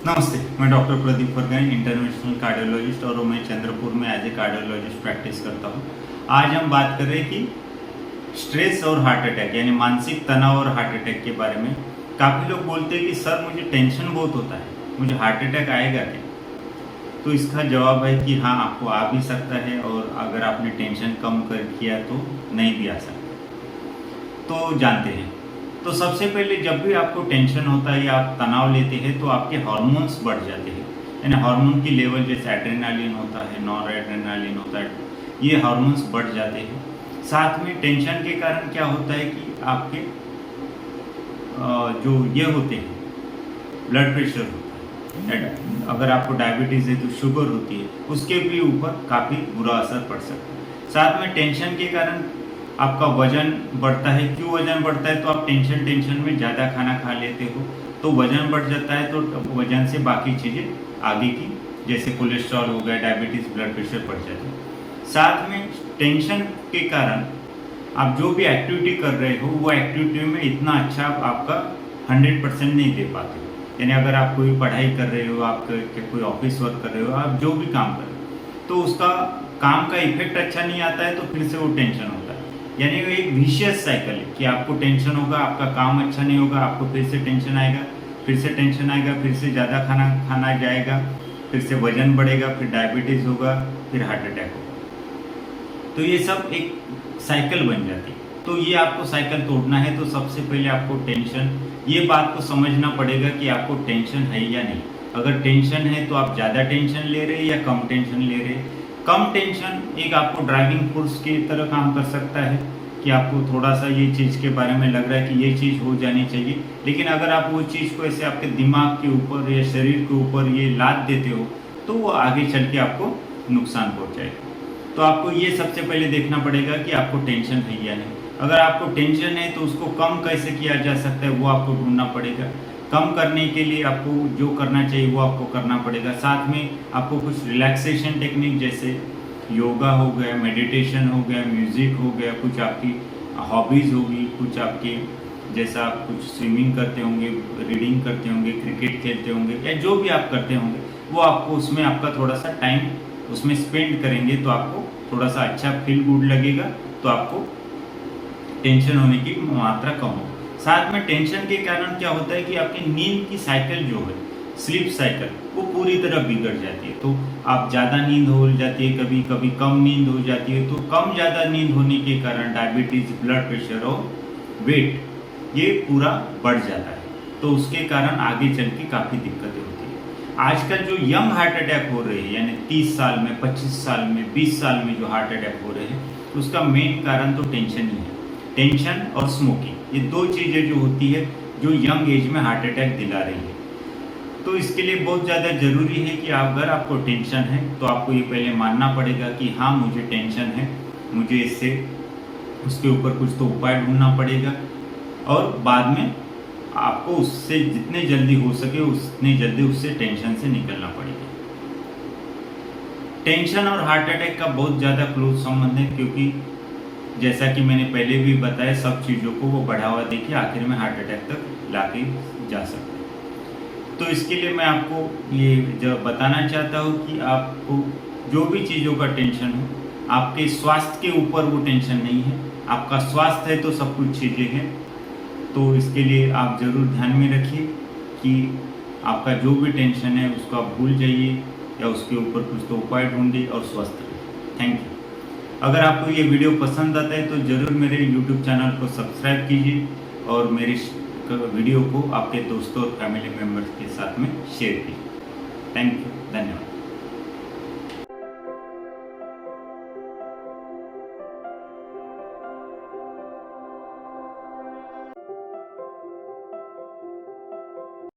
नमस्ते, मैं doctor Pradeep फरगाई, international cardiologist और मैं चंद्रपुर में एज ए कार्डियोलॉजिस्ट प्रैक्टिस करता हूँ। आज हम बात कर रहे हैं कि स्ट्रेस और हार्ट अटैक यानी मानसिक तनाव और हार्ट अटैक के बारे में। काफ़ी लोग बोलते हैं कि सर मुझे टेंशन बहुत होता है, मुझे हार्ट अटैक आएगा क्या? तो इसका जवाब है कि हाँ, आपको आ भी सकता है और अगर आपने टेंशन कम कर किया तो नहीं भी आ सकता। तो जानते हैं, तो सबसे पहले जब भी आपको टेंशन होता है या आप तनाव लेते हैं तो आपके हार्मोन्स बढ़ जाते हैं। यानी हार्मोन की लेवल जैसे एड्रेनालिन होता है, नॉर एड्रेनालिन होता है, ये हार्मोन्स बढ़ जाते हैं। साथ में टेंशन के कारण क्या होता है कि आपके जो ये होते हैं ब्लड प्रेशर होता है, अगर आपको डायबिटीज़ है तो शुगर होती है, उसके भी ऊपर काफ़ी बुरा असर पड़ सकता है। साथ में टेंशन के कारण आपका वजन बढ़ता है। क्यों वजन बढ़ता है? तो आप टेंशन में ज़्यादा खाना खा लेते हो तो वजन बढ़ जाता है। तो वजन से बाकी चीज़ें आगे की जैसे कोलेस्ट्रॉल हो गया, डायबिटीज़, ब्लड प्रेशर बढ़ जाता है। साथ में टेंशन के कारण आप जो भी एक्टिविटी कर रहे हो वो एक्टिविटी में इतना अच्छा आपका 100% नहीं दे पाते हो। यानी अगर आप कोई पढ़ाई कर रहे हो, आप कोई ऑफिस वर्क कर रहे हो, आप जो भी काम कर रहे हो तो उसका काम का इफेक्ट अच्छा नहीं आता है, तो फिर से वो टेंशन होता है। यानी वो एक विशियस साइकिल है कि आपको टेंशन होगा, आपका काम अच्छा नहीं होगा, आपको फिर से टेंशन आएगा, फिर से टेंशन आएगा, फिर से ज़्यादा खाना जाएगा, फिर से वजन बढ़ेगा, फिर डायबिटीज़ होगा, फिर हार्ट अटैक होगा। तो ये सब एक साइकिल बन जाती है। तो ये आपको साइकिल तोड़ना है तो सबसे पहले आपको टेंशन, ये बात को समझना पड़ेगा कि आपको टेंशन है या नहीं। अगर टेंशन है तो आप ज़्यादा टेंशन ले रहे हैं या कम टेंशन ले रहे हैं। कम टेंशन एक आपको ड्राइविंग फोर्स की तरह काम कर सकता है कि आपको थोड़ा सा ये चीज़ के बारे में लग रहा है कि ये चीज़ हो जानी चाहिए, लेकिन अगर आप वो चीज़ को ऐसे आपके दिमाग के ऊपर या शरीर के ऊपर ये लाद देते हो तो वो आगे चल के आपको नुकसान पहुंचाएगा। तो आपको ये सबसे पहले देखना पड़ेगा कि आपको टेंशन है या नहीं। अगर आपको टेंशन है तो उसको कम कैसे किया जा सकता है वो आपको ढूंढना पड़ेगा। कम करने के लिए आपको जो करना चाहिए वो आपको करना पड़ेगा। साथ में आपको कुछ रिलैक्सेशन टेक्निक जैसे योगा हो गया, मेडिटेशन हो गया, म्यूज़िक हो गया, कुछ आपकी हॉबीज़ होगी, कुछ आपके जैसा आप कुछ स्विमिंग करते होंगे, रीडिंग करते होंगे, क्रिकेट खेलते होंगे या जो भी आप करते होंगे वो आपको उसमें आपका थोड़ा सा टाइम उसमें स्पेंड करेंगे तो आपको थोड़ा सा अच्छा फील गुड लगेगा, तो आपको टेंशन होने की मात्रा कम होगी। साथ में टेंशन के कारण क्या होता है कि आपकी नींद की साइकिल जो है, स्लीप साइकिल, वो पूरी तरह बिगड़ जाती है। तो आप ज़्यादा नींद हो जाती है, कभी कभी कम नींद हो जाती है। तो कम ज़्यादा नींद होने के कारण डायबिटीज़, ब्लड प्रेशर और वेट ये पूरा बढ़ जाता है। तो उसके कारण आगे चल के काफ़ी दिक्कतें होती है। आजकल जो यंग हार्ट अटैक हो रहे हैं यानी 30 साल में, 25 साल में, 20 साल में जो हार्ट अटैक हो रहे हैं, उसका मेन कारण तो टेंशन ही है। टेंशन और स्मोकिंग, ये दो चीज़ें जो होती है जो यंग एज में हार्ट अटैक दिला रही है। तो इसके लिए बहुत ज़्यादा ज़रूरी है कि अगर आपको टेंशन है तो आपको ये पहले मानना पड़ेगा कि हाँ मुझे टेंशन है, मुझे इससे उसके ऊपर कुछ तो उपाय ढूंढना पड़ेगा और बाद में आपको उससे जितने जल्दी हो सके उतने जल्दी उससे टेंशन से निकलना पड़ेगा। टेंशन और हार्ट अटैक का बहुत ज़्यादा क्लोज संबंध है, क्योंकि जैसा कि मैंने पहले भी बताया, सब चीज़ों को वो बढ़ावा देके आखिर में हार्ट अटैक तक लाके जा सकते हैं। तो इसके लिए मैं आपको ये जो बताना चाहता हूँ कि आपको जो भी चीज़ों का टेंशन हो, आपके स्वास्थ्य के ऊपर वो टेंशन नहीं है। आपका स्वास्थ्य है तो सब कुछ चीज़ें हैं। तो इसके लिए आप ज़रूर ध्यान में रखिए कि आपका जो भी टेंशन है उसको आप भूल जाइए या उसके ऊपर कुछ तो उपाय ढूंढिए और स्वस्थ रहिए। Thank you. अगर आपको ये वीडियो पसंद आता है तो ज़रूर मेरे YouTube चैनल को सब्सक्राइब कीजिए और मेरी वीडियो को आपके दोस्तों और फैमिली मेम्बर्स के साथ में शेयर कीजिए। थैंक यू, धन्यवाद।